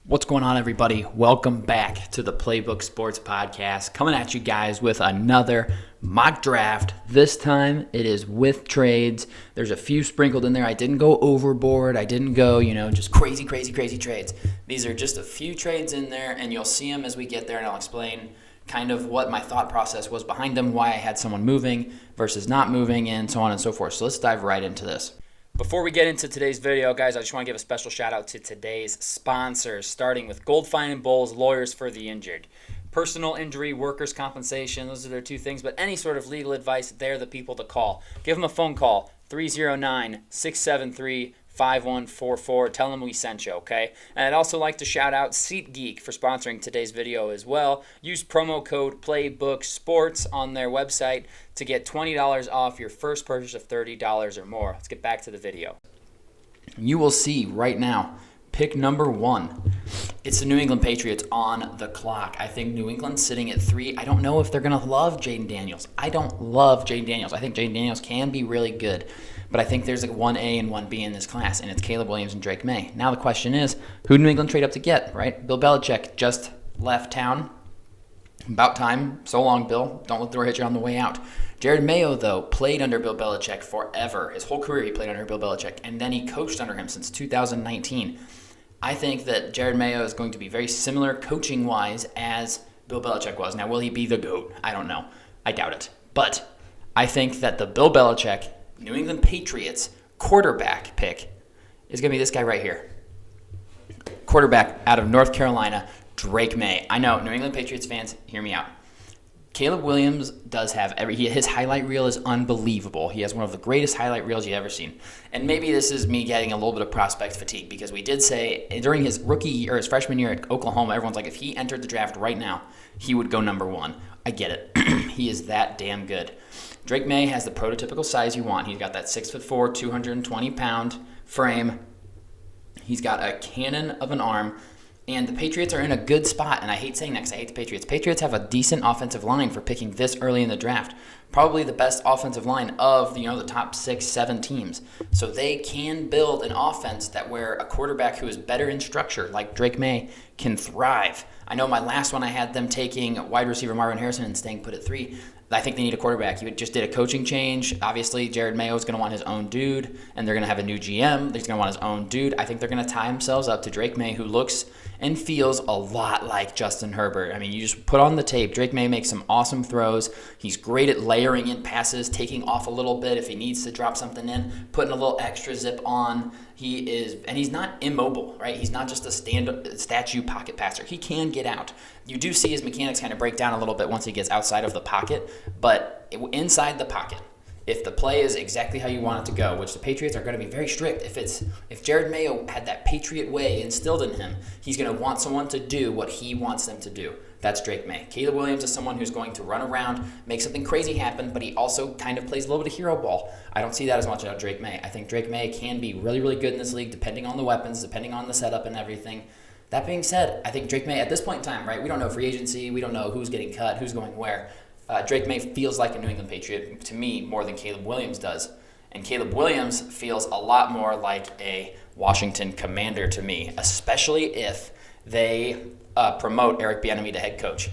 What's going on, everybody? Welcome back to the Playbook Sports Podcast. Coming at you guys with another mock draft. This time it is with trades. There's a few sprinkled in there. I didn't go overboard. I didn't go, just crazy trades. These are just a few trades in there, and you'll see them as we get there, and I'll explain kind of what my thought process was behind them, why I had someone moving versus not moving, and so on and so forth. So let's dive right into this. Before we get into today's video, guys, I just want to give a special shout out to today's sponsors, starting with Goldfine and Bowles, Lawyers for the Injured. Personal injury, workers' compensation, those are their two things, but any sort of legal advice, they're the people to call. Give them a phone call, 309-673-5144. Tell them we sent you, okay? And I'd also like to shout out SeatGeek for sponsoring today's video as well. Use promo code PlaybookSports on their website to get $20 off your first purchase of $30 or more. Let's get back to the video. You will see right now, pick number 1. It's the New England Patriots on the clock. I think New England's sitting at 3. I don't know if they're going to love Jayden Daniels. I don't love Jayden Daniels. I think Jayden Daniels can be really good. But I think there's like 1A and 1B in this class, and it's Caleb Williams and Drake May. Now the question is, who did New England trade up to get, right? Bill Belichick just left town. About time. So long, Bill. Don't let the door hit you on the way out. Jared Mayo, though, played under Bill Belichick forever. His whole career he played under Bill Belichick, and then he coached under him since 2019. I think that Jared Mayo is going to be very similar coaching-wise as Bill Belichick was. Now, will he be the GOAT? I don't know. I doubt it. But I think that the Bill Belichick New England Patriots quarterback pick is going to be this guy right here. Quarterback out of North Carolina, Drake May. I know, New England Patriots fans, hear me out. Caleb Williams does have his highlight reel is unbelievable. He has one of the greatest highlight reels you've ever seen. And maybe this is me getting a little bit of prospect fatigue because we did say during his his freshman year at Oklahoma, everyone's like, if he entered the draft right now, he would go number 1. I get it. He is that damn good. Drake May has the prototypical size you want. He's got that 6'4", 220-pound frame. He's got a cannon of an arm. And the Patriots are in a good spot, and I hate saying that because I hate the Patriots. Patriots have a decent offensive line for picking this early in the draft. Probably the best offensive line of the top 6, 7 teams. So they can build an offense that where a quarterback who is better in structure, like Drake May, can thrive. I know my last one I had them taking wide receiver Marvin Harrison and staying put at 3. I think they need a quarterback. You just did a coaching change. Obviously, Jared Mayo is going to want his own dude, and they're going to have a new GM. He's going to want his own dude. I think they're going to tie themselves up to Drake May, who looks and feels a lot like Justin Herbert. I mean, you just put on the tape. Drake May makes some awesome throws. He's great at layering in passes, taking off a little bit if he needs to drop something in, putting a little extra zip on. He's not immobile, right? He's not just a statue pocket passer. He can get out. You do see his mechanics kind of break down a little bit once he gets outside of the pocket, but inside the pocket, if the play is exactly how you want it to go, which the Patriots are going to be very strict. If Jared Mayo had that Patriot way instilled in him, he's going to want someone to do what he wants them to do. That's Drake May. Caleb Williams is someone who's going to run around, make something crazy happen, but he also kind of plays a little bit of hero ball. I don't see that as much out of Drake May. I think Drake May can be really, really good in this league, depending on the weapons, depending on the setup and everything. That being said, I think Drake May, at this point in time, right, we don't know free agency, we don't know who's getting cut, who's going where. Drake May feels like a New England Patriot to me more than Caleb Williams does. And Caleb Williams feels a lot more like a Washington Commander to me, especially if they promote Eric Bieniemy to head coach.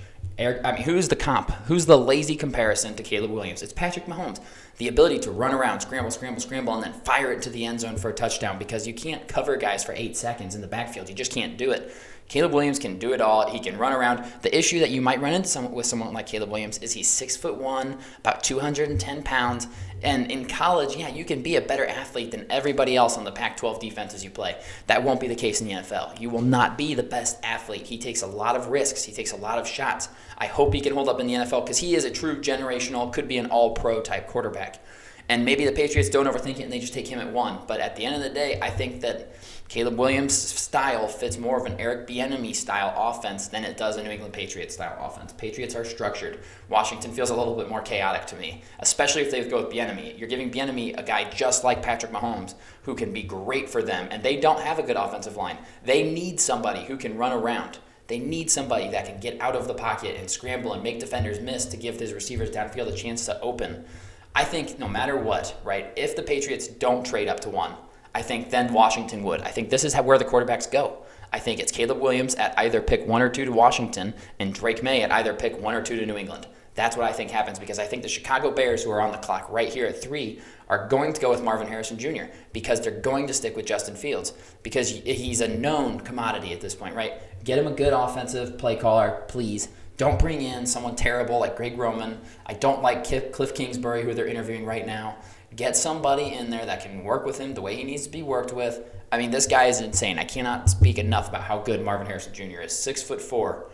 Who's the comp? Who's the lazy comparison to Caleb Williams? It's Patrick Mahomes. The ability to run around, scramble, and then fire it to the end zone for a touchdown because you can't cover guys for 8 seconds in the backfield. You just can't do it. Caleb Williams can do it all. He can run around. The issue that you might run into with someone like Caleb Williams is he's 6'1", about 210 pounds. And in college, you can be a better athlete than everybody else on the Pac-12 defenses you play. That won't be the case in the NFL. You will not be the best athlete. He takes a lot of risks. He takes a lot of shots. I hope he can hold up in the NFL because he is a true generational, could be an all-pro type quarterback. And maybe the Patriots don't overthink it and they just take him at 1. But at the end of the day, I think that Caleb Williams' style fits more of an Eric Bieniemy style offense than it does a New England Patriots style offense. Patriots are structured. Washington feels a little bit more chaotic to me, especially if they go with Bieniemy. You're giving Bieniemy a guy just like Patrick Mahomes who can be great for them, and they don't have a good offensive line. They need somebody who can run around. They need somebody that can get out of the pocket and scramble and make defenders miss to give his receivers downfield a chance to open. I think no matter what, right, if the Patriots don't trade up to 1, I think then Washington would. I think this is where the quarterbacks go. I think it's Caleb Williams at either pick 1 or 2 to Washington and Drake May at either pick 1 or 2 to New England. That's what I think happens, because I think the Chicago Bears, who are on the clock right here at 3, are going to go with Marvin Harrison Jr. because they're going to stick with Justin Fields because he's a known commodity at this point, right? Get him a good offensive play caller, please. Don't bring in someone terrible like Greg Roman. I don't like Cliff Kingsbury, who they're interviewing right now. Get somebody in there that can work with him the way he needs to be worked with. I mean, this guy is insane. I cannot speak enough about how good Marvin Harrison Jr. is. 6'4",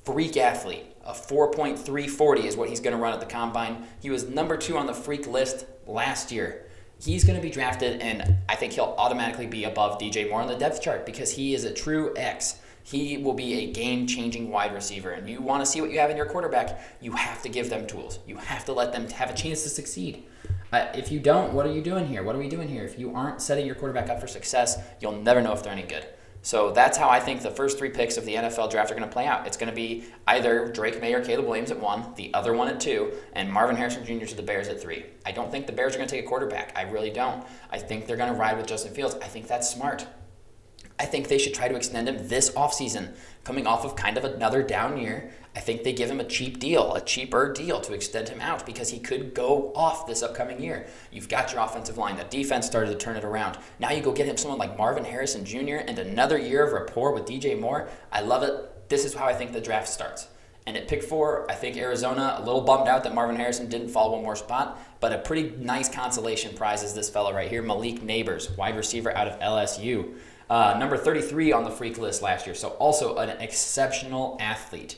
freak athlete. A 4.340 is what he's going to run at the combine. He was number 2 on the freak list last year. He's going to be drafted, and I think he'll automatically be above DJ Moore on the depth chart because he is a true X. He will be a game-changing wide receiver, and you want to see what you have in your quarterback, you have to give them tools. You have to let them have a chance to succeed. If you don't, what are you doing here? What are we doing here? If you aren't setting your quarterback up for success, you'll never know if they're any good. So that's how I think the first 3 picks of the NFL draft are going to play out. It's going to be either Drake May or Caleb Williams at 1, the other one at 2, and Marvin Harrison Jr. to the Bears at 3. I don't think the Bears are going to take a quarterback. I really don't. I think they're going to ride with Justin Fields. I think that's smart. I think they should try to extend him this offseason, coming off of kind of another down year. I think they give him a cheaper deal to extend him out because he could go off this upcoming year. You've got your offensive line. The defense started to turn it around. Now you go get him someone like Marvin Harrison Jr. and another year of rapport with DJ Moore. I love it. This is how I think the draft starts. And at pick 4, I think Arizona, a little bummed out that Marvin Harrison didn't fall one more spot, but a pretty nice consolation prize is this fella right here, Malik Nabers, wide receiver out of LSU. Number 33 on the freak list last year, so also an exceptional athlete.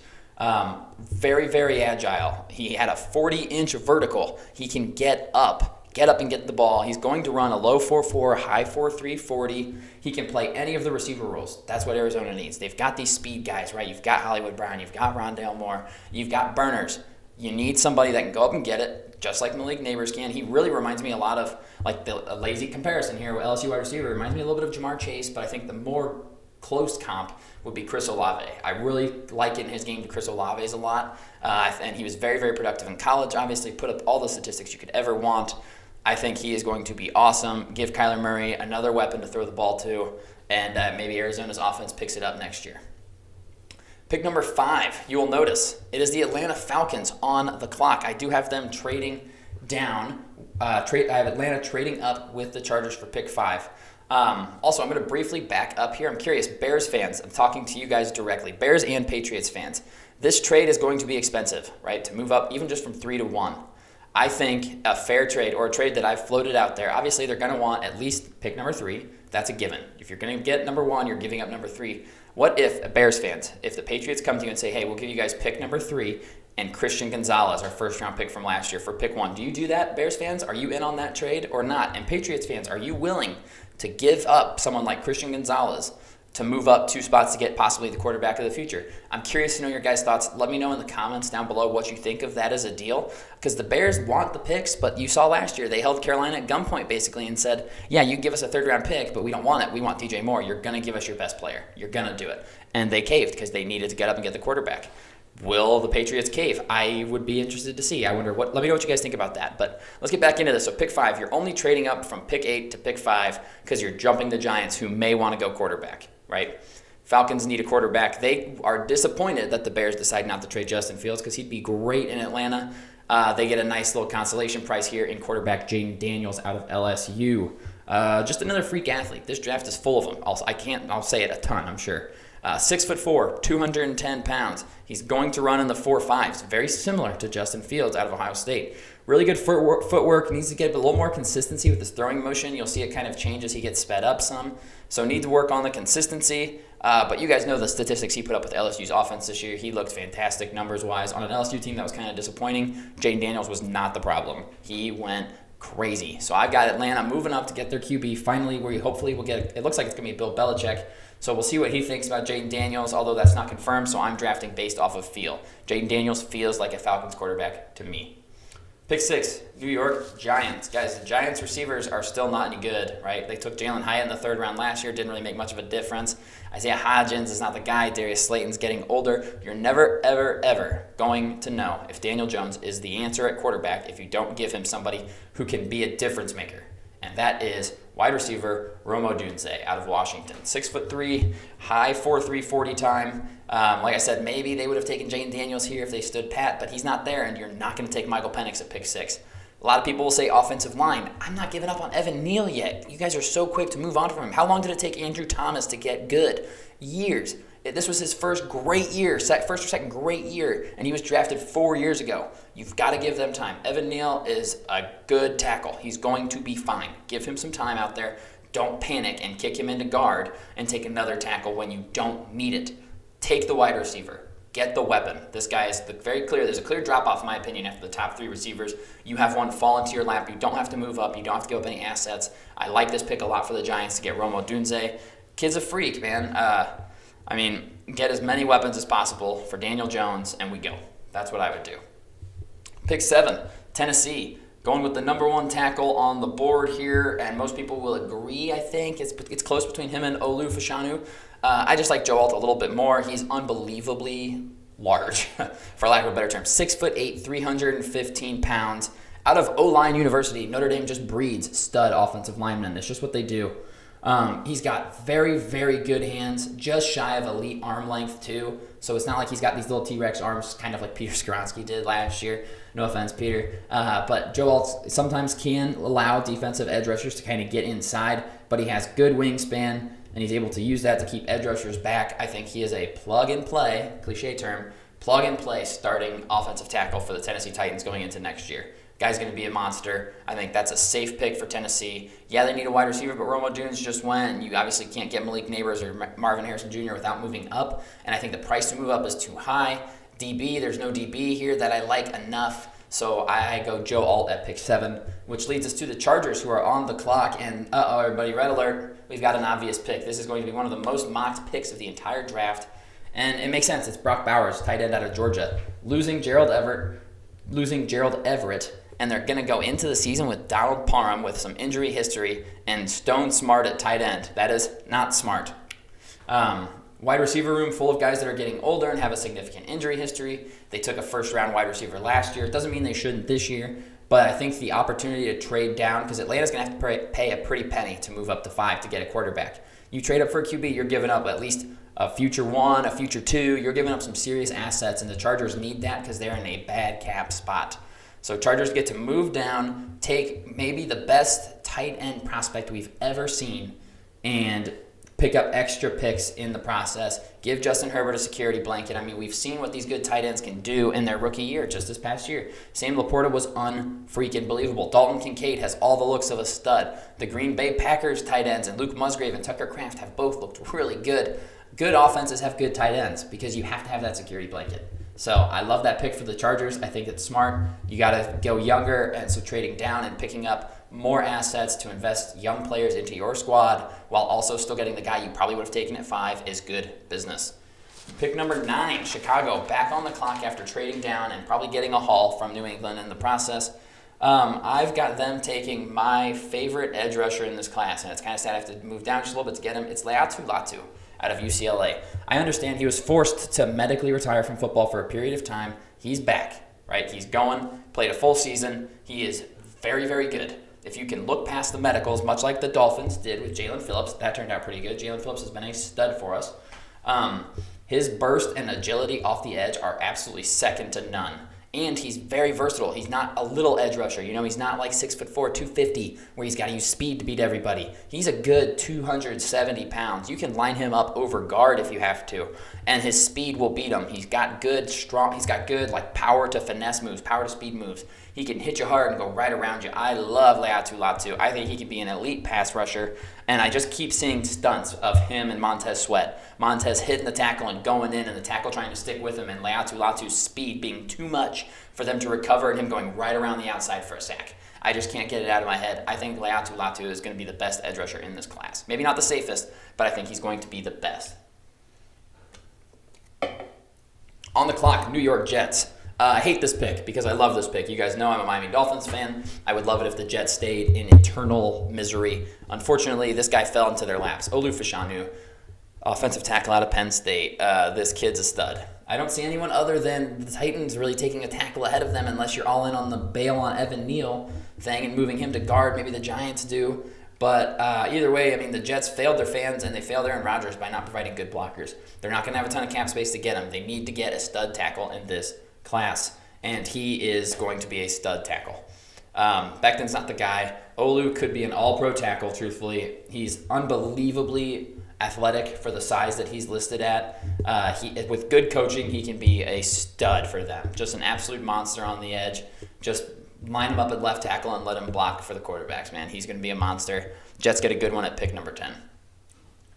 Very, very agile. He had a 40-inch vertical. He can get up and get the ball. He's going to run a low 4.4, high 4.3 40. He can play any of the receiver roles. That's what Arizona needs. They've got these speed guys, right? You've got Hollywood Brown. You've got Rondale Moore. You've got burners. You need somebody that can go up and get it, just like Malik Nabers can. He really reminds me a lot of, like, a lazy comparison here with LSU wide receiver. Reminds me a little bit of Jamar Chase, but I think the more close comp would be Chris Olave. I really liken his game to Chris Olave's a lot, and he was very, very productive in college. Obviously, put up all the statistics you could ever want. I think he is going to be awesome. Give Kyler Murray another weapon to throw the ball to, and maybe Arizona's offense picks it up next year. Pick number 5, you will notice, it is the Atlanta Falcons on the clock. I do have them trading down. I have Atlanta trading up with the Chargers for pick 5. Also, I'm going to briefly back up here. I'm curious, Bears fans, I'm talking to you guys directly, Bears and Patriots fans. This trade is going to be expensive, right, to move up even just from 3 to 1. I think a fair trade, or a trade that I've floated out there, obviously they're going to want at least pick number 3. That's a given. If you're going to get number 1, you're giving up number 3. What if, Bears fans, if the Patriots come to you and say, hey, we'll give you guys pick number 3 and Christian Gonzalez, our first-round pick from last year, for pick 1. Do you do that, Bears fans? Are you in on that trade or not? And Patriots fans, are you willing to give up someone like Christian Gonzalez to move up 2 spots to get possibly the quarterback of the future? I'm curious to know your guys' thoughts. Let me know in the comments down below what you think of that as a deal, because the Bears want the picks, but you saw last year they held Carolina at gunpoint basically and said, yeah, you give us a 3rd-round pick, but we don't want it. We want DJ Moore. You're going to give us your best player. You're going to do it. And they caved because they needed to get up and get the quarterback. Will the Patriots cave? I would be interested to see. I wonder let me know what you guys think about that. But let's get back into this. So pick 5, you're only trading up from pick 8 to pick 5 because you're jumping the Giants, who may want to go quarterback, right? Falcons need a quarterback. They are disappointed that the Bears decide not to trade Justin Fields because he'd be great in Atlanta. They get a nice little consolation prize here in quarterback Jayden Daniels out of LSU. Just another freak athlete. This draft is full of them. I'll say it a ton, I'm sure. 6'4", 210 pounds. He's going to run in the 4.5s, very similar to Justin Fields out of Ohio State. Really good footwork. Needs to get a little more consistency with his throwing motion. You'll see it kind of change as he gets sped up some. So need to work on the consistency. But you guys know the statistics he put up with LSU's offense this year. He looked fantastic numbers-wise. On an LSU team that was kind of disappointing, Jayden Daniels was not the problem. He went crazy. So I've got Atlanta moving up to get their QB finally, where hopefully we'll get it looks like it's going to be Bill Belichick. So we'll see what he thinks about Jayden Daniels, although that's not confirmed, so I'm drafting based off of feel. Jayden Daniels feels like a Falcons quarterback to me. Pick 6, New York Giants. Guys, the Giants receivers are still not any good, right? They took Jalen Hyatt in the 3rd round last year, didn't really make much of a difference. Isaiah Hodgins is not the guy. Darius Slayton's getting older. You're never, ever, ever going to know if Daniel Jones is the answer at quarterback if you don't give him somebody who can be a difference maker. and that is wide receiver Rome Odunze out of Washington. 6'3", high 4.3 40 time. Like I said, maybe they would have taken Jayden Daniels here if they stood pat, but he's not there, and you're not going to take Michael Penix at pick 6. A lot of people will say offensive line. I'm not giving up on Evan Neal yet. You guys are so quick to move on from him. How long did it take Andrew Thomas to get good? Years. This was his first great year, first or second great year, and he was drafted 4 years ago. You've got to give them time. Evan Neal is a good tackle. He's going to be fine. Give him some time out there. Don't panic and kick him into guard and take another tackle when you don't need it. Take the wide receiver. Get the weapon. This guy is very clear. There's a clear drop-off, in my opinion, after the top 3 receivers. You have one fall into your lap. You don't have to move up. You don't have to give up any assets. I like this pick a lot for the Giants to get Rome Odunze. Kid's a freak, man. Get as many weapons as possible for Daniel Jones, and we go. That's what I would do. Pick 7, Tennessee. Going with the number 1 tackle on the board here, and most people will agree, I think. It's close between him and Olu Fashanu. I just like Joe Alt a little bit more. He's unbelievably large, for lack of a better term. 6'8", 315 pounds. Out of O-Line University, Notre Dame just breeds stud offensive linemen. It's just what they do. He's got very, very good hands, just shy of elite arm length too. So it's not like he's got these little T-Rex arms, kind of like Peter Skoronski did last year. No offense, Peter. But Joe Alt sometimes can allow defensive edge rushers to kind of get inside, but he has good wingspan, and he's able to use that to keep edge rushers back. I think he is a plug-and-play, cliche term, plug-and-play starting offensive tackle for the Tennessee Titans going into next year. Guy's going to be a monster. I think that's a safe pick for Tennessee. Yeah, they need a wide receiver, but Rome Odunze just went. You obviously can't get Malik Neighbors or Marvin Harrison Jr. without moving up, and I think the price to move up is too high. DB, there's no DB here that I like enough, so I go Joe Alt at pick 7, which leads us to the Chargers, who are on the clock, and everybody, red alert, we've got an obvious pick. This is going to be one of the most mocked picks of the entire draft, and it makes sense. It's Brock Bowers, tight end out of Georgia. Losing Gerald Everett, and they're going to go into the season with Donald Parham with some injury history and Stone Smart at tight end. That is not smart. Wide receiver room full of guys that are getting older and have a significant injury history. They took a first-round wide receiver last year. It doesn't mean they shouldn't this year, but I think the opportunity to trade down, because Atlanta's going to have to pay a pretty penny to move up to 5 to get a quarterback. You trade up for a QB, you're giving up at least a future 1, a future 2. You're giving up some serious assets, and the Chargers need that because they're in a bad cap spot. So Chargers get to move down, take maybe the best tight end prospect we've ever seen, and pick up extra picks in the process. Give Justin Herbert a security blanket. I mean, we've seen what these good tight ends can do in their rookie year, just this past year. Sam Laporta was unfreaking believable. Dalton Kincaid has all the looks of a stud. The Green Bay Packers tight ends and Luke Musgrave and Tucker Kraft have both looked really good. Good offenses have good tight ends because you have to have that security blanket. So I love that pick for the Chargers. I think it's smart. You got to go younger, and so trading down and picking up more assets to invest young players into your squad while also still getting the guy you probably would have taken at 5 is good business. Pick number 9, Chicago, back on the clock after trading down and probably getting a haul from New England in the process. I've got them taking my favorite edge rusher in this class, and it's kind of sad I have to move down just a little bit to get him. It's Laiatu Latu out of UCLA. I understand he was forced to medically retire from football for a period of time. He's back, right? He's going, played a full season. He is very, very good. If you can look past the medicals, much like the Dolphins did with Jalen Phillips, that turned out pretty good. Jalen Phillips has been a stud for us. His burst and agility off the edge are absolutely second to none. And he's very versatile. He's not a little edge rusher. He's not like 6'4", 250, where he's got to use speed to beat everybody. He's a good 270 pounds. You can line him up over guard if you have to, and his speed will beat him. He's got good power to finesse moves, power to speed moves. He can hit you hard and go right around you. I love Laiatu Latu. I think he could be an elite pass rusher, and I just keep seeing stunts of him and Montez Sweat. Montez hitting the tackle and going in, and the tackle trying to stick with him, and Laiatu Latu's speed being too much for them to recover, and him going right around the outside for a sack. I just can't get it out of my head. I think Laiatu Latu is going to be the best edge rusher in this class. Maybe not the safest, but I think he's going to be the best. On the clock, New York Jets. I hate this pick because I love this pick. You guys know I'm a Miami Dolphins fan. I would love it if the Jets stayed in eternal misery. Unfortunately, this guy fell into their laps. Olu Fashanu, offensive tackle out of Penn State. This kid's a stud. I don't see anyone other than the Titans really taking a tackle ahead of them unless you're all in on the bail on Evan Neal thing and moving him to guard. Maybe the Giants do. But either way, I mean, the Jets failed their fans and they failed Aaron Rodgers by not providing good blockers. They're not going to have a ton of cap space to get him. They need to get a stud tackle in this class, and he is going to be a stud tackle. Becton's not the guy. Olu could be an all-pro tackle, truthfully. He's unbelievably athletic for the size that he's listed at. With good coaching, he can be a stud for them. Just an absolute monster on the edge. Just line him up at left tackle and let him block for the quarterbacks, man. He's going to be a monster. Jets get a good one at pick number 10.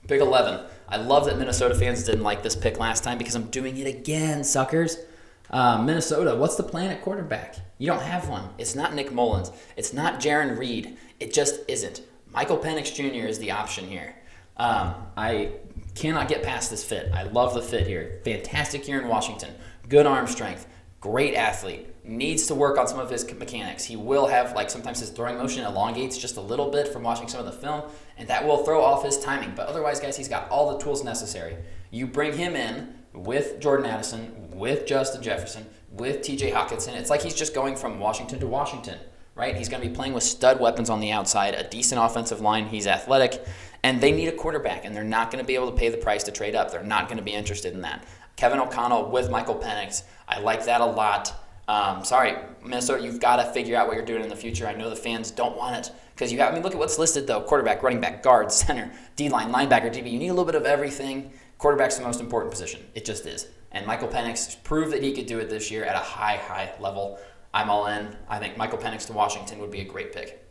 Pick 11. I love that Minnesota fans didn't like this pick last time because I'm doing it again, suckers. Minnesota, what's the plan at quarterback? You don't have one. It's not Nick Mullins. It's not Jaron Reed. It just isn't. Michael Penix Jr. is the option here. I cannot get past this fit. I love the fit here. Fantastic year in Washington. Good arm strength. Great athlete. Needs to work on some of his mechanics. He will have, sometimes his throwing motion elongates just a little bit from watching some of the film, and that will throw off his timing. But otherwise, guys, he's got all the tools necessary. You bring him in with Jordan Addison, with Justin Jefferson, with TJ Hockenson. It's like he's just going from Washington to Washington, right? He's going to be playing with stud weapons on the outside, a decent offensive line. He's athletic, and they need a quarterback, and they're not going to be able to pay the price to trade up. They're not going to be interested in that. Kevin O'Connell with Michael Penix. I like that a lot. Sorry, Minnesota, you've got to figure out what you're doing in the future. I know the fans don't want it because look at what's listed, though. Quarterback, running back, guard, center, D-line, linebacker, DB. You need a little bit of everything. Quarterback's the most important position. It just is. And Michael Penix proved that he could do it this year at a high, high level. I'm all in. I think Michael Penix to Washington would be a great pick.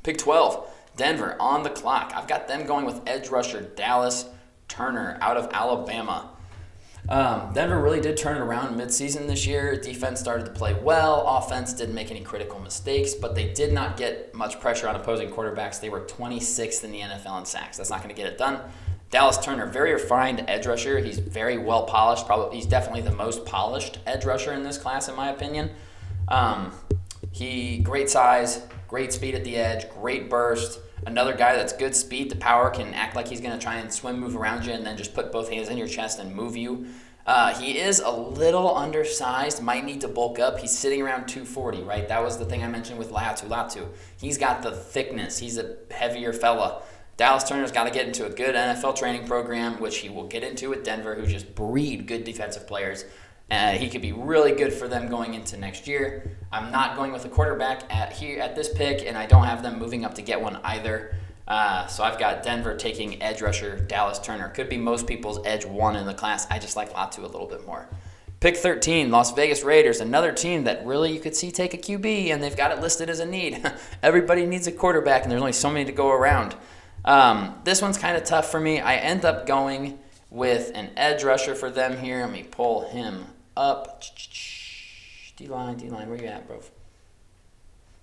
Pick 12, Denver on the clock. I've got them going with edge rusher Dallas Turner out of Alabama. Denver really did turn it around midseason this year. Defense started to play well. Offense didn't make any critical mistakes, but they did not get much pressure on opposing quarterbacks. They were 26th in the NFL in sacks. That's not going to get it done. Dallas Turner, very refined edge rusher. He's very well polished. He's definitely the most polished edge rusher in this class, in my opinion. Great size, great speed at the edge, great burst. Another guy that's good speed to power, can act like he's going to try and move around you and then just put both hands in your chest and move you. He is a little undersized, might need to bulk up. He's sitting around 240, right? That was the thing I mentioned with Latu. He's got the thickness. He's a heavier fella. Dallas Turner's got to get into a good NFL training program, which he will get into with Denver, who just breed good defensive players. He could be really good for them going into next year. I'm not going with a quarterback at this pick, and I don't have them moving up to get one either. So I've got Denver taking edge rusher Dallas Turner. Could be most people's edge one in the class. I just like Latu a little bit more. Pick 13, Las Vegas Raiders, another team that really you could see take a QB, and they've got it listed as a need. Everybody needs a quarterback, and there's only so many to go around. This one's kind of tough for me. I end up going with an edge rusher for them here. Let me pull him up. D-line, where you at, bro?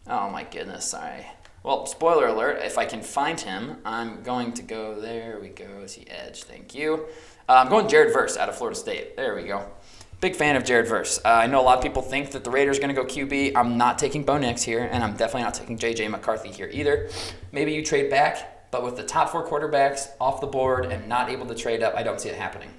Oh, my goodness, sorry. Well, spoiler alert, if I can find him, I'm going to go, there we go, is he edge, thank you. I'm going Jared Verse out of Florida State. There we go. Big fan of Jared Verse. I know a lot of people think that the Raiders are going to go QB. I'm not taking Bo Nix here, and I'm definitely not taking J.J. McCarthy here either. Maybe you trade back, but with the top 4 quarterbacks off the board and not able to trade up, I don't see it happening.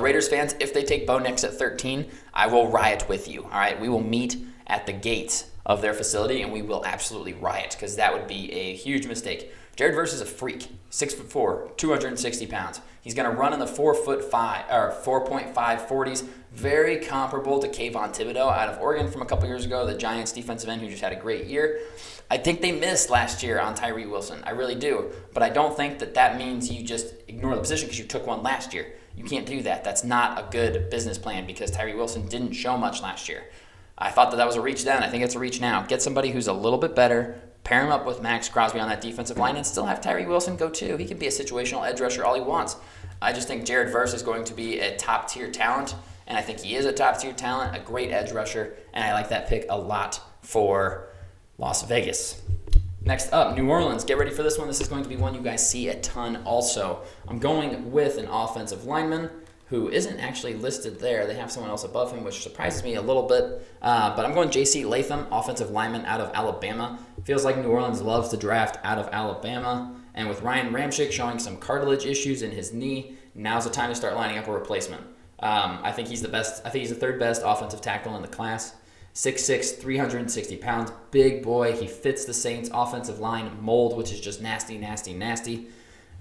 Raiders fans, if they take Bo Nix at 13, I will riot with you. All right, we will meet at the gates of their facility, and we will absolutely riot because that would be a huge mistake. Jared Verse is a freak, 6'4", 260 pounds. He's going to run in the 4.5 40s, very comparable to Kayvon Thibodeau out of Oregon from a couple years ago, the Giants defensive end who just had a great year. I think they missed last year on Tyree Wilson. I really do. But I don't think that means you just ignore the position because you took one last year. You can't do that. That's not a good business plan because Tyree Wilson didn't show much last year. I thought that was a reach then. I think it's a reach now. Get somebody who's a little bit better, pair him up with Max Crosby on that defensive line, and still have Tyree Wilson go too. He can be a situational edge rusher all he wants. I just think Jared Verse is going to be a top-tier talent, and I think he is a top-tier talent, a great edge rusher, and I like that pick a lot for Las Vegas. Next up, New Orleans. Get ready for this one. This is going to be one you guys see a ton also. I'm going with an offensive lineman who isn't actually listed there. They have someone else above him, which surprises me a little bit. But I'm going J.C. Latham, offensive lineman out of Alabama. Feels like New Orleans loves to draft out of Alabama. And with Ryan Ramczyk showing some cartilage issues in his knee, now's the time to start lining up a replacement. I think he's the best. I think he's the third best offensive tackle in the class. 6'6", 360 pounds, big boy. He fits the Saints' offensive line mold, which is just nasty, nasty, nasty.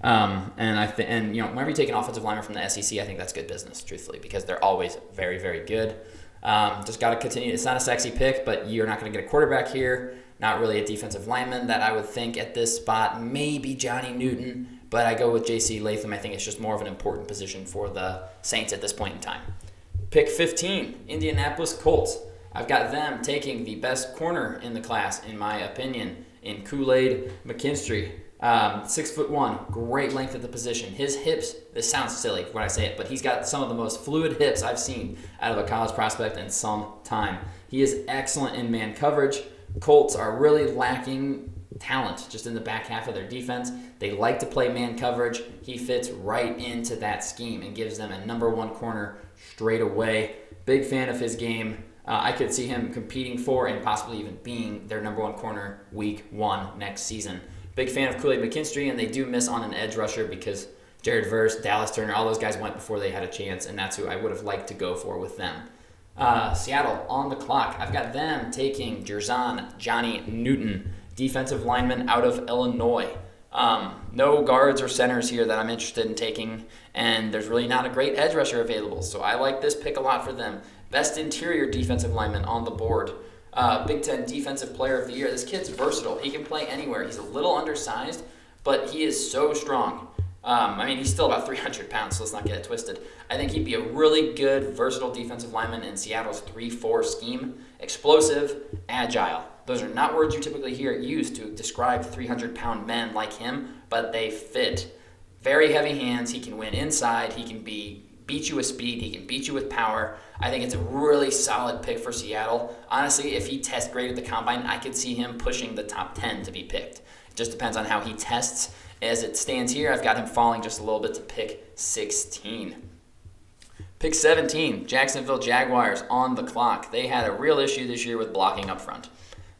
And whenever you take an offensive lineman from the SEC, I think that's good business, truthfully, because they're always very, very good. Just got to continue. It's not a sexy pick, but you're not going to get a quarterback here. Not really a defensive lineman that I would think at this spot. Maybe Johnny Newton, but I go with J.C. Latham. I think it's just more of an important position for the Saints at this point in time. Pick 15, Indianapolis Colts. I've got them taking the best corner in the class, in my opinion, in Kool-Aid McKinstry. 6'1", great length at the position. His hips, this sounds silly when I say it, but he's got some of the most fluid hips I've seen out of a college prospect in some time. He is excellent in man coverage. Colts are really lacking talent just in the back half of their defense. They like to play man coverage. He fits right into that scheme and gives them a number one corner straight away. Big fan of his game. I could see him competing for and possibly even being their number one corner week 1 next season. Big fan of Kool-Aid McKinstry, and they do miss on an edge rusher because Jared Verse, Dallas Turner, all those guys went before they had a chance, and that's who I would have liked to go for with them. Seattle on the clock. I've got them taking Johnny Newton, defensive lineman out of Illinois. No guards or centers here that I'm interested in taking, and there's really not a great edge rusher available, so I like this pick a lot for them. Best interior defensive lineman on the board. Big Ten Defensive Player of the Year. This kid's versatile. He can play anywhere. He's a little undersized, but he is so strong. He's still about 300 pounds, so let's not get it twisted. I think he'd be a really good, versatile defensive lineman in Seattle's 3-4 scheme. Explosive, agile. Those are not words you typically hear used to describe 300-pound men like him, but they fit. Very heavy hands. He can win inside. He can beat you with speed. He can beat you with power. I think it's a really solid pick for Seattle. Honestly, if he tests great at the combine, I could see him pushing the top 10 to be picked. It just depends on how he tests. As it stands here, I've got him falling just a little bit to pick 16. Pick 17, Jacksonville Jaguars on the clock. They had a real issue this year with blocking up front.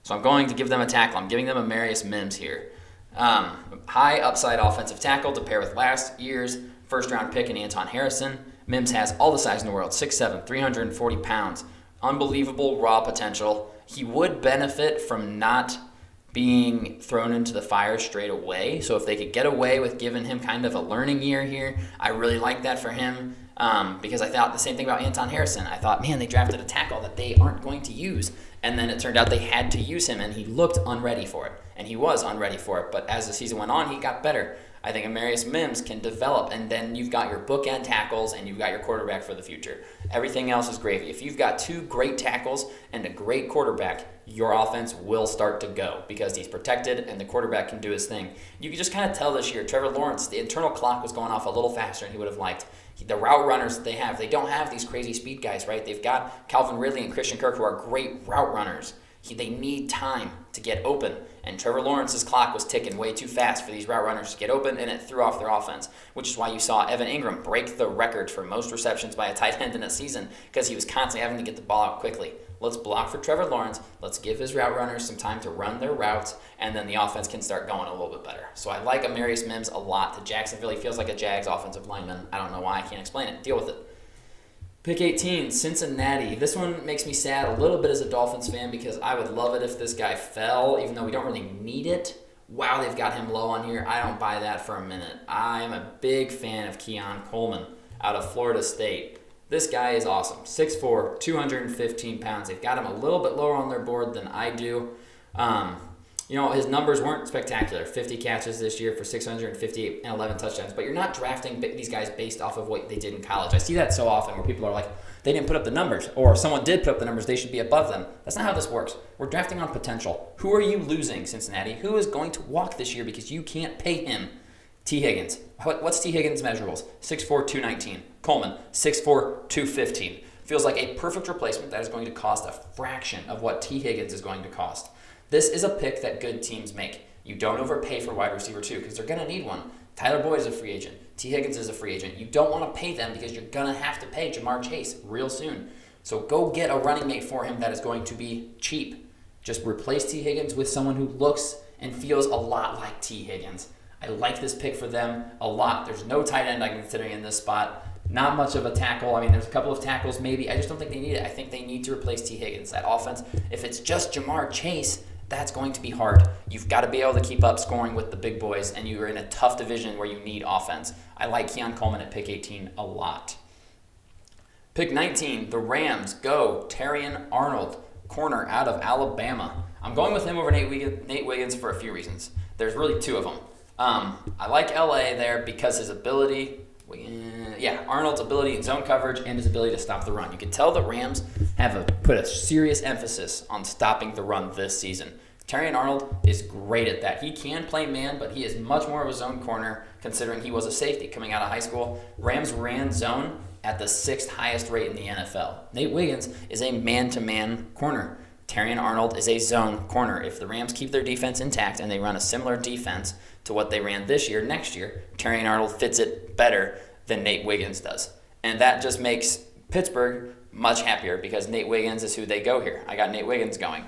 So I'm going to give them a tackle. I'm giving them a Marius Mims here. High upside offensive tackle to pair with last year's first-round pick in Anton Harrison. Mims has all the size in the world, 6'7", 340 pounds. Unbelievable raw potential. He would benefit from not being thrown into the fire straight away. So if they could get away with giving him kind of a learning year here, I really like that for him because I thought the same thing about Anton Harrison. I thought, man, they drafted a tackle that they aren't going to use. And then it turned out they had to use him, and he looked unready for it. And he was unready for it. But as the season went on, he got better. I think Amarius Mims can develop, and then you've got your bookend tackles and you've got your quarterback for the future. Everything else is gravy. If you've got 2 great tackles and a great quarterback, your offense will start to go because he's protected and the quarterback can do his thing. You can just kind of tell this year, Trevor Lawrence, the internal clock was going off a little faster than he would have liked. The route runners that they don't have these crazy speed guys, right? They've got Calvin Ridley and Christian Kirk who are great route runners. They need time to get open. And Trevor Lawrence's clock was ticking way too fast for these route runners to get open, and it threw off their offense, which is why you saw Evan Ingram break the record for most receptions by a tight end in a season because he was constantly having to get the ball out quickly. Let's block for Trevor Lawrence. Let's give his route runners some time to run their routes, and then the offense can start going a little bit better. So I like Amarius Mims a lot to Jacksonville. He feels like a Jags offensive lineman. I don't know why. I can't explain it. Deal with it. Pick 18, Cincinnati. This one makes me sad a little bit as a Dolphins fan because I would love it if this guy fell, even though we don't really need it. Wow, they've got him low on here. I don't buy that for a minute. I'm a big fan of Keon Coleman out of Florida State. This guy is awesome. 6'4", 215 pounds. They've got him a little bit lower on their board than I do. His numbers weren't spectacular. 50 catches this year for 658 and 11 touchdowns. But you're not drafting these guys based off of what they did in college. I see that so often where people are like, they didn't put up the numbers, or someone did put up the numbers, they should be above them. That's not how this works. We're drafting on potential. Who are you losing, Cincinnati? Who is going to walk this year because you can't pay him? T. Higgins. What's T. Higgins' measurables? 6'4", 219. Coleman, 6'4", 215. Feels like a perfect replacement that is going to cost a fraction of what T. Higgins is going to cost. This is a pick that good teams make. You don't overpay for wide receiver 2 because they're going to need one. Tyler Boyd is a free agent. T. Higgins is a free agent. You don't want to pay them because you're going to have to pay Jamar Chase real soon. So go get a running mate for him that is going to be cheap. Just replace T. Higgins with someone who looks and feels a lot like T. Higgins. I like this pick for them a lot. There's no tight end I'm considering in this spot. Not much of a tackle. I mean, there's a couple of tackles maybe. I just don't think they need it. I think they need to replace T. Higgins. That offense, if it's just Jamar Chase, that's going to be hard. You've got to be able to keep up scoring with the big boys, and you're in a tough division where you need offense. I like Keon Coleman at pick 18 a lot. Pick 19, the Rams go Terrion Arnold, corner out of Alabama. I'm going with him over Nate Wiggins for a few reasons. There's really two of them. I like LA there because his ability, Arnold's ability in zone coverage and his ability to stop the run. You can tell the Rams have put a serious emphasis on stopping the run this season. Terrion Arnold is great at that. He can play man, but he is much more of a zone corner considering he was a safety coming out of high school. Rams ran zone at the 6th highest rate in the NFL. Nate Wiggins is a man-to-man corner. Terrion Arnold is a zone corner. If the Rams keep their defense intact and they run a similar defense to what they ran this year, next year, Terrion Arnold fits it better than Nate Wiggins does. And that just makes Pittsburgh much happier because Nate Wiggins is who they go here. I got Nate Wiggins going.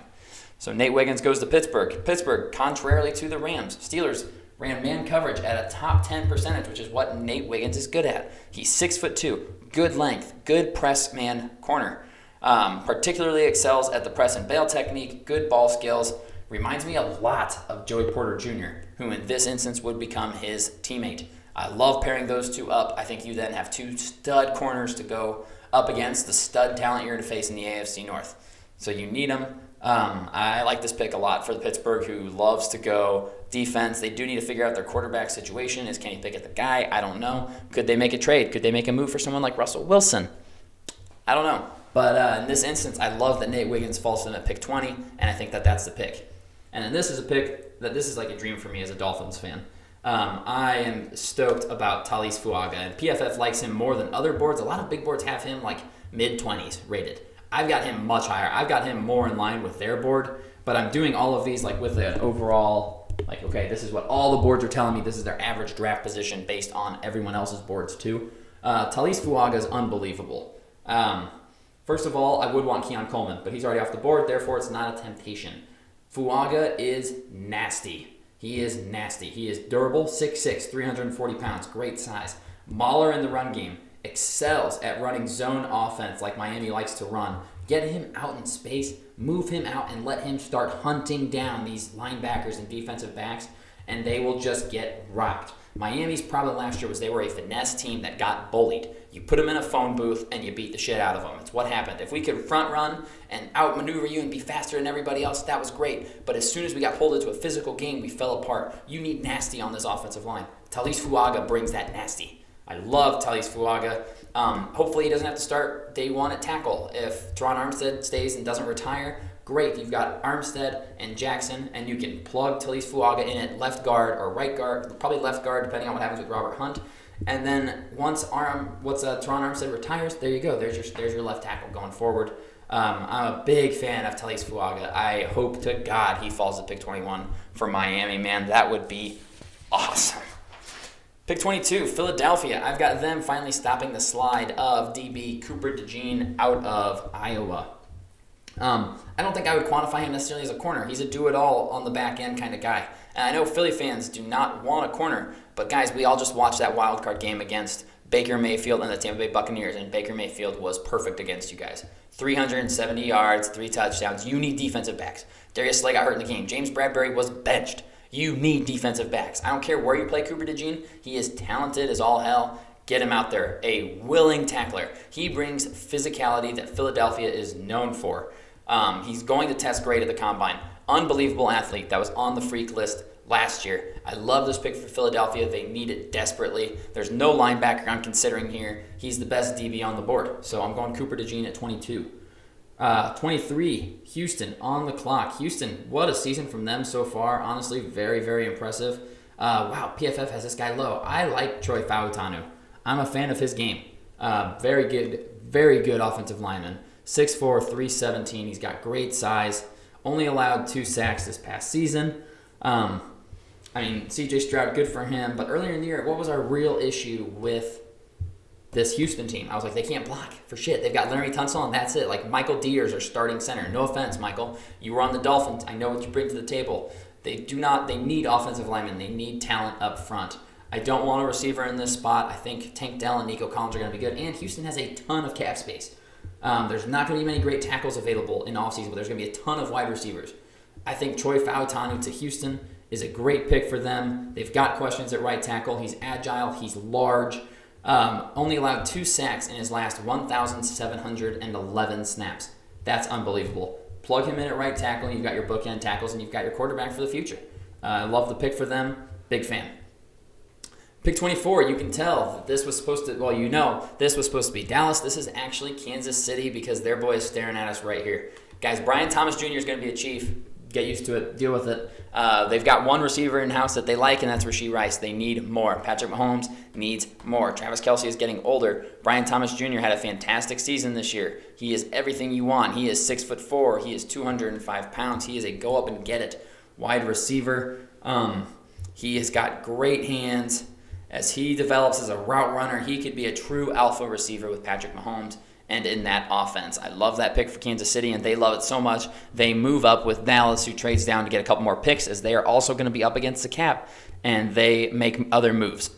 So Nate Wiggins goes to Pittsburgh. Pittsburgh, contrarily to the Rams, Steelers ran man coverage at a top 10 percentage, which is what Nate Wiggins is good at. He's 6'2", good length, good press man corner. Particularly excels at the press and bail technique, good ball skills. Reminds me a lot of Joey Porter Jr., who in this instance would become his teammate. I love pairing those two up. I think you then have two stud corners to go up against the stud talent you're going to face in the AFC North. So you need them. I like this pick a lot for the Pittsburgh, who loves to go defense. They do need to figure out their quarterback situation. Is Kenny Pickett the guy? I don't know. Could they make a trade? Could they make a move for someone like Russell Wilson? I don't know. But in this instance, I love that Nate Wiggins falls to them at pick 20, and I think that that's the pick. And this is a pick that this is like a dream for me as a Dolphins fan. I am stoked about Talis Fuaga, and PFF likes him more than other boards. A lot of big boards have him like mid-20s rated. I've got him much higher. I've got him more in line with their board, but I'm doing all of these like with an overall, like, okay, this is what all the boards are telling me. This is their average draft position based on everyone else's boards too. Talis Fuaga is unbelievable. First of all, I would want Keon Coleman, but he's already off the board, therefore it's not a temptation. Fuaga is nasty. He is nasty. He is durable, 6'6", 340 pounds, great size. Mauler in the run game. Excels at running zone offense like Miami likes to run. Get him out in space, move him out, and let him start hunting down these linebackers and defensive backs, and they will just get rocked. Miami's problem last year was they were a finesse team that got bullied. You put them in a phone booth and you beat the shit out of them. It's what happened. If we could front run and outmaneuver you and be faster than everybody else, that was great. But as soon as we got pulled into a physical game, we fell apart. You need nasty on this offensive line. Talis Fuaga brings that nasty. I love Talis Fuaga. Hopefully he doesn't have to start day one at tackle. If Teron Armstead stays and doesn't retire, great. You've got Armstead and Jackson, and you can plug Talis Fuaga in at left guard or right guard, probably left guard, depending on what happens with Robert Hunt. And then once Teron Armstead retires, there you go. There's your left tackle going forward. I'm a big fan of Talis Fuaga. I hope to God he falls at pick 21 for Miami. Man, that would be awesome. Pick 22, Philadelphia. I've got them finally stopping the slide of DB Cooper DeJean out of Iowa. I don't think I would quantify him necessarily as a corner. He's a do-it-all on the back end kind of guy. And I know Philly fans do not want a corner, but guys, we all just watched that wild card game against Baker Mayfield and the Tampa Bay Buccaneers, and Baker Mayfield was perfect against you guys. 370 yards, 3 touchdowns. You need defensive backs. Darius Slay got hurt in the game. James Bradbury was benched. You need defensive backs. I don't care where you play Cooper DeJean. He is talented as all hell. Get him out there. A willing tackler. He brings physicality that Philadelphia is known for. He's going to test great at the combine. Unbelievable athlete that was on the freak list last year. I love this pick for Philadelphia. They need it desperately. There's no linebacker I'm considering here. He's the best DB on the board. So I'm going Cooper DeJean at 22. 23, Houston on the clock. Houston, what a season from them so far. Honestly, very, very impressive. Wow, PFF has this guy low. I like Troy Fautanu. I'm a fan of his game. Very good offensive lineman. 6'4", 317. He's got great size. Only allowed 2 sacks this past season. CJ Stroud, good for him. But earlier in the year, what was our real issue with this Houston team? I was like, they can't block for shit. They've got Laremy Tunsil, and that's it. Like, Michael Diers are starting center. No offense, Michael. You were on the Dolphins. I know what you bring to the table. They need offensive linemen. They need talent up front. I don't want a receiver in this spot. I think Tank Dell and Nico Collins are going to be good. And Houston has a ton of cap space. There's not going to be many great tackles available in offseason, but there's going to be a ton of wide receivers. I think Troy Fautanu to Houston is a great pick for them. They've got questions at right tackle. He's agile. He's large. Only allowed 2 sacks in his last 1,711 snaps. That's unbelievable. Plug him in at right tackle, and you've got your bookend tackles, and you've got your quarterback for the future. I love the pick for them. Big fan. Pick 24, you can tell that this was supposed to, this was supposed to be Dallas. This is actually Kansas City because their boy is staring at us right here. Guys, Brian Thomas Jr. is going to be a Chief. Get used to it. Deal with it. They've got one receiver in-house that they like, and that's Rashee Rice. They need more. Patrick Mahomes needs more. Travis Kelce is getting older. Brian Thomas Jr. had a fantastic season this year. He is everything you want. He is 6'4". He is 205 pounds. He is a go-up-and-get-it wide receiver. He has got great hands. As he develops as a route runner, he could be a true alpha receiver with Patrick Mahomes and in that offense. I love that pick for Kansas City, and they love it so much. They move up with Dallas, who trades down to get a couple more picks, as they are also going to be up against the cap, and they make other moves.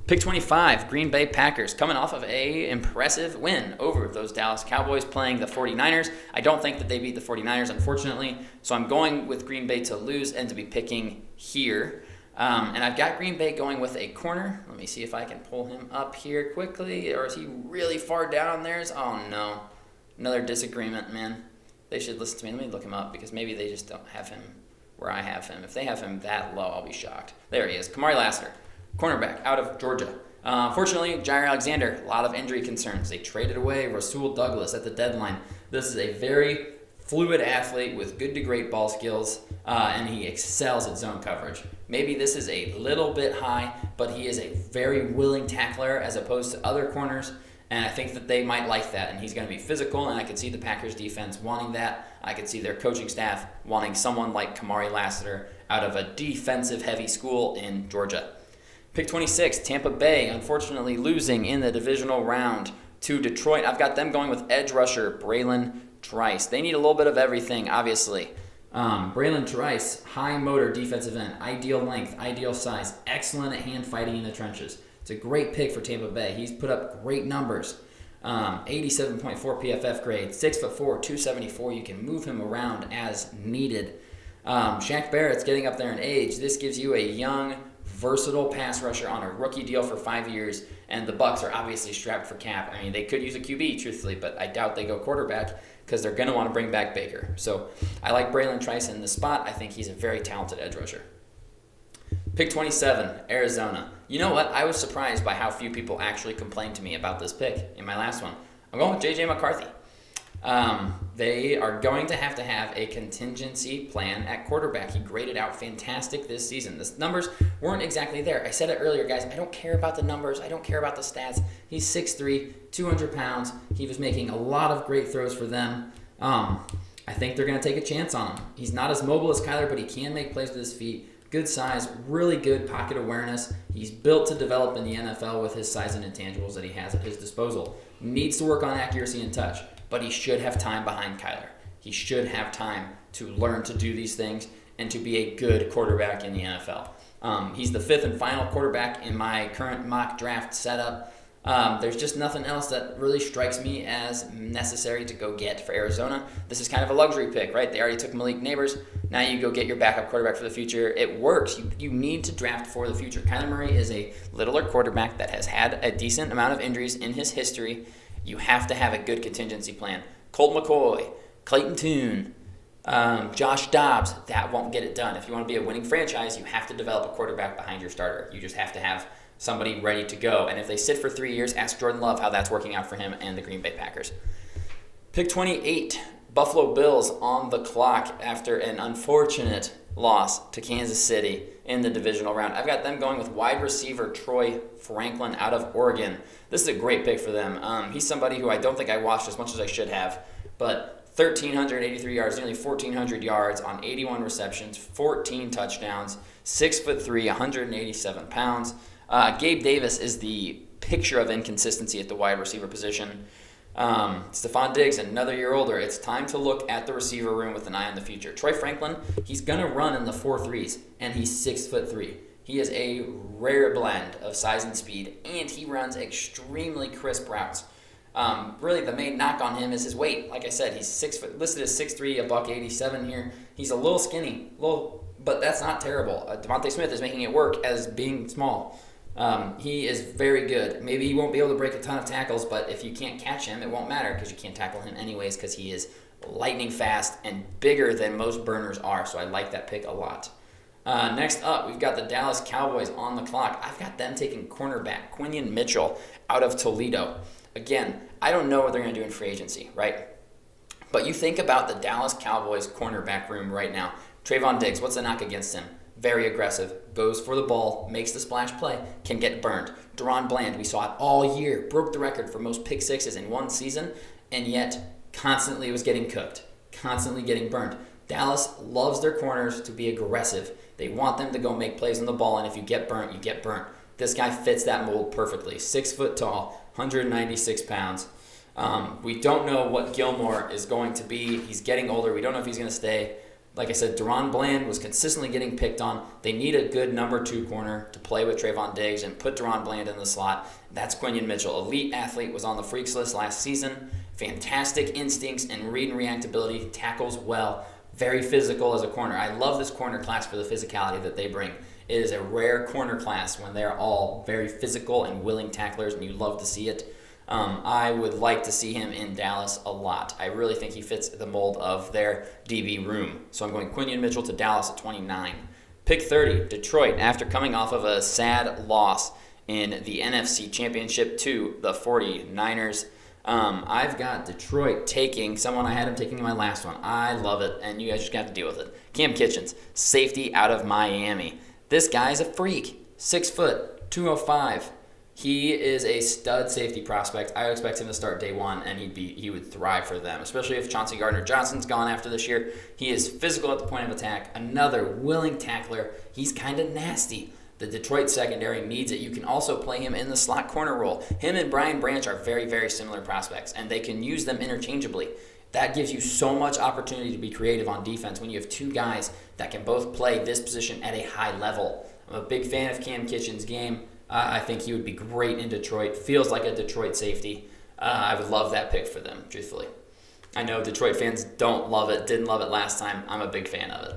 Pick 25, Green Bay Packers, coming off of a impressive win over those Dallas Cowboys playing the 49ers. I don't think that they beat the 49ers, unfortunately, so I'm going with Green Bay to lose and to be picking here. And I've got Green Bay going with a corner. Let me see if I can pull him up here quickly. Or is he really far down on theirs? Oh, no. Another disagreement, man. They should listen to me. Let me look him up because maybe they just don't have him where I have him. If they have him that low, I'll be shocked. There he is. Kamari Lassiter, cornerback out of Georgia. Unfortunately, Jair Alexander, a lot of injury concerns. They traded away Rasul Douglas at the deadline. This is a very fluid athlete with good to great ball skills, and he excels at zone coverage. Maybe this is a little bit high, but he is a very willing tackler as opposed to other corners, and I think that they might like that, and he's going to be physical, and I could see the Packers defense wanting that. I could see their coaching staff wanting someone like Kamari Lassiter out of a defensive-heavy school in Georgia. Pick 26, Tampa Bay, unfortunately losing in the divisional round to Detroit. I've got them going with edge rusher Braylon Trice. They need a little bit of everything, obviously. Braylon Trice, high motor defensive end, ideal length, ideal size, excellent at hand fighting in the trenches. It's a great pick for Tampa Bay. He's put up great numbers. 87.4 PFF grade, 6'4", 274. You can move him around as needed. Shaq Barrett's getting up there in age. This gives you a young, versatile pass rusher on a rookie deal for 5 years, and the Bucs are obviously strapped for cap. I mean, they could use a QB, truthfully, but I doubt they go quarterback because they're going to want to bring back Baker. So I like Braylon Trice in this spot. I think he's a very talented edge rusher. Pick 27, Arizona. You know what? I was surprised by how few people actually complained to me about this pick in my last one. I'm going with J.J. McCarthy. They are going to have a contingency plan at quarterback. He graded out fantastic this season. The numbers weren't exactly there. I said it earlier, guys. I don't care about the numbers. I don't care about the stats. He's 6'3", 200 pounds. He was making a lot of great throws for them. I think they're going to take a chance on him. He's not as mobile as Kyler, but he can make plays with his feet. Good size, really good pocket awareness. He's built to develop in the NFL with his size and intangibles that he has at his disposal. Needs to work on accuracy and touch, but he should have time behind Kyler. He should have time to learn to do these things and to be a good quarterback in the NFL. He's the 5th and final quarterback in my current mock draft setup. There's just nothing else that really strikes me as necessary to go get for Arizona. This is kind of a luxury pick, right? They already took Malik Neighbors. Now you go get your backup quarterback for the future. It works. You need to draft for the future. Kyler Murray is a littler quarterback that has had a decent amount of injuries in his history. You have to have a good contingency plan. Colt McCoy, Clayton Tune, Josh Dobbs, that won't get it done. If you want to be a winning franchise, you have to develop a quarterback behind your starter. You just have to have somebody ready to go. And if they sit for 3 years, ask Jordan Love how that's working out for him and the Green Bay Packers. Pick 28, Buffalo Bills on the clock after an unfortunate loss to Kansas City in the divisional round. I've got them going with wide receiver Troy Franklin out of Oregon. This is a great pick for them. He's somebody who I don't think I watched as much as I should have, but 1,383 yards, nearly 1,400 yards on 81 receptions, 14 touchdowns, 6'3", 187 pounds. Gabe Davis is the picture of inconsistency at the wide receiver position. Stephon Diggs, another year older. It's time to look at the receiver room with an eye on the future. Troy Franklin, he's going to run in the 4.3s, and he's 6'3". He is a rare blend of size and speed, and he runs extremely crisp routes. Really, the main knock on him is his weight. Like I said, he's 6 foot, listed as 6'3", $187 here. He's a little skinny, but that's not terrible. Devontae Smith is making it work as being small. He is very good. Maybe he won't be able to break a ton of tackles, but if you can't catch him, it won't matter because you can't tackle him anyways because he is lightning fast and bigger than most burners are. So I like that pick a lot. Next up, we've got the Dallas Cowboys on the clock. I've got them taking cornerback Quinyon Mitchell out of Toledo. Again, I don't know what they're going to do in free agency, right? But you think about the Dallas Cowboys cornerback room right now. Trayvon Diggs, what's the knock against him? Very aggressive, goes for the ball, makes the splash play, can get burned. Deron Bland, we saw it all year, broke the record for most pick sixes in one season, and yet constantly was getting cooked, constantly getting burned. Dallas loves their corners to be aggressive. They want them to go make plays on the ball, and if you get burnt, you get burnt. This guy fits that mold perfectly. 6 foot tall, 196 pounds. We don't know what Gilmore is going to be. He's getting older. We don't know if he's going to stay. Like I said, Deron Bland was consistently getting picked on. They need a good number 2 corner to play with Trayvon Diggs and put Deron Bland in the slot. That's Quinyon Mitchell. Elite athlete, was on the freaks list last season. Fantastic instincts and read and reactability. Tackles well. Very physical as a corner. I love this corner class for the physicality that they bring. It is a rare corner class when they're all very physical and willing tacklers, and you love to see it. I would like to see him in Dallas a lot. I really think he fits the mold of their DB room. So I'm going Quinyon Mitchell to Dallas at 29. Pick 30, Detroit, after coming off of a sad loss in the NFC Championship to the 49ers. I've got Detroit taking someone I had him taking in my last one. I love it, and you guys just got to deal with it. Cam Kitchens, safety out of Miami. This guy's a freak. 6 foot, 205. He is a stud safety prospect. I would expect him to start day one, and he would thrive for them, especially if Chauncey Gardner-Johnson's gone after this year. He is physical at the point of attack, another willing tackler. He's kind of nasty. The Detroit secondary needs it. You can also play him in the slot corner role. Him and Brian Branch are very, very similar prospects, and they can use them interchangeably. That gives you so much opportunity to be creative on defense when you have 2 guys that can both play this position at a high level. I'm a big fan of Cam Kitchens' game. I think he would be great in Detroit. Feels like a Detroit safety. I would love that pick for them, truthfully. I know Detroit fans don't love it, didn't love it last time. I'm a big fan of it.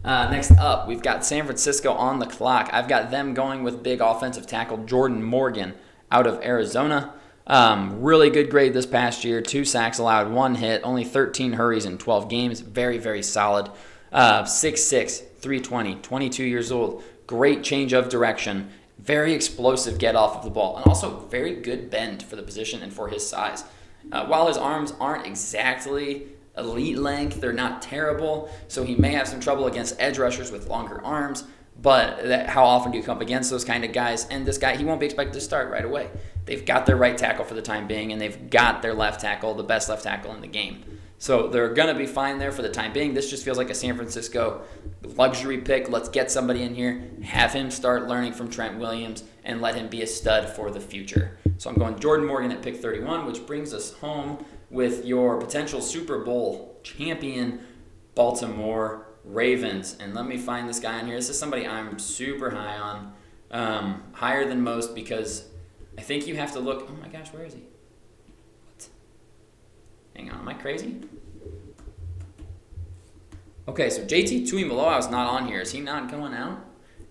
Next up, we've got San Francisco on the clock. I've got them going with big offensive tackle Jordan Morgan out of Arizona. Really good grade this past year. 2 sacks allowed, 1 hit, only 13 hurries in 12 games. Very, very solid. 6'6", 320, 22 years old. Great change of direction. Very explosive get off of the ball. And also very good bend for the position and for his size. While his arms aren't exactly elite length, they're not terrible. So he may have some trouble against edge rushers with longer arms. But how often do you come up against those kind of guys? And this guy, he won't be expected to start right away. They've got their right tackle for the time being, and they've got their left tackle, the best left tackle in the game. So they're going to be fine there for the time being. This just feels like a San Francisco luxury pick. Let's get somebody in here, have him start learning from Trent Williams, and let him be a stud for the future. So I'm going Jordan Morgan at pick 31, which brings us home with your potential Super Bowl champion Baltimore Ravens. And let me find this guy on here. This is somebody I'm super high on, higher than most because I think you have to look. Oh my gosh, where is he? What? Hang on, am I crazy? Okay, so JT Tuimoloau is not on here. Is he not going out?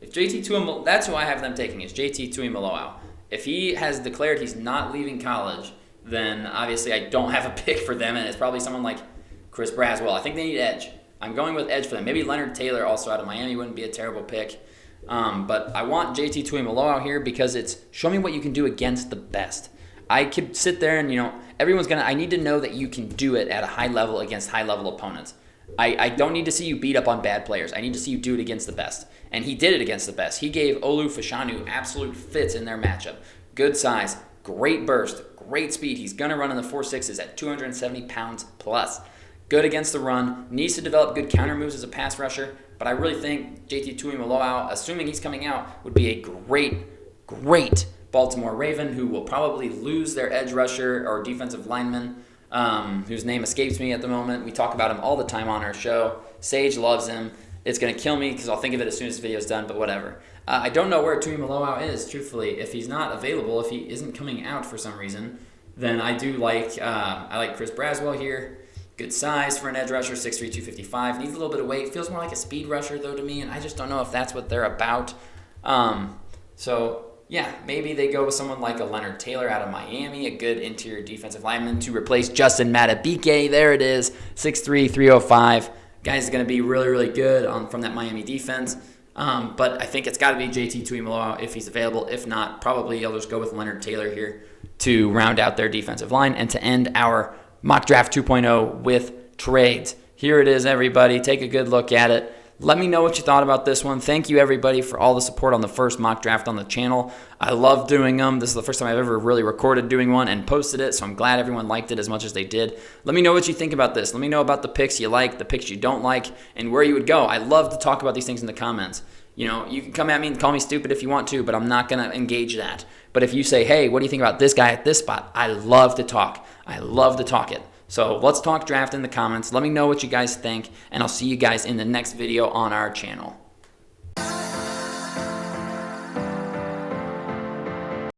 If JT Tuimoloau, that's who I have them taking, is JT Tuimoloau. If he has declared he's not leaving college, then obviously I don't have a pick for them, and it's probably someone like Chris Braswell. I think they need edge. I'm going with edge for them. Maybe Leonard Taylor, also out of Miami, wouldn't be a terrible pick. But I want JT Tuimoloau out here because it's show me what you can do against the best. I could sit there and, I need to know that you can do it at a high level against high-level opponents. I don't need to see you beat up on bad players. I need to see you do it against the best. And he did it against the best. He gave Olu Fashanu absolute fits in their matchup. Good size, great burst, great speed. He's going to run in the 4.6s at 270 pounds plus. Good against the run. Needs to develop good counter moves as a pass rusher. But I really think JT Tuimoloau, assuming he's coming out, would be a great Baltimore Raven who will probably lose their edge rusher or defensive lineman, whose name escapes me at the moment. We talk about him all the time on our show. Sage loves him. It's going to kill me because I'll think of it as soon as the video's done, but whatever. I don't know where Tuimoloau is, truthfully. If he's not available, if he isn't coming out for some reason, then I do like I like Chris Braswell here. Good size for an edge rusher, 6'3", 255. Needs a little bit of weight. Feels more like a speed rusher, though, to me, and I just don't know if that's what they're about. So, yeah, maybe they go with someone like a Leonard Taylor out of Miami, a good interior defensive lineman to replace Justin Madubuike. There it is, 6'3", 305. Guy's going to be really, really good from that Miami defense. But I think it's got to be JT Tuimoloau if he's available. If not, probably I'll just go with Leonard Taylor here to round out their defensive line and to end our Mock Draft 2.0 with trades. Here it is, everybody. Take a good look at it. Let me know what you thought about this one. Thank you, everybody, for all the support on the first mock draft on the channel. I love doing them. This is the first time I've ever really recorded doing one and posted it, so I'm glad everyone liked it as much as they did. Let me know what you think about this. Let me know about the picks you like, the picks you don't like, and where you would go. I love to talk about these things in the comments. You know, you can come at me and call me stupid if you want to, but I'm not going to engage that. But if you say, hey, what do you think about this guy at this spot? I love to talk. I love to talk it. So let's talk draft in the comments. Let me know what you guys think, and I'll see you guys in the next video on our channel.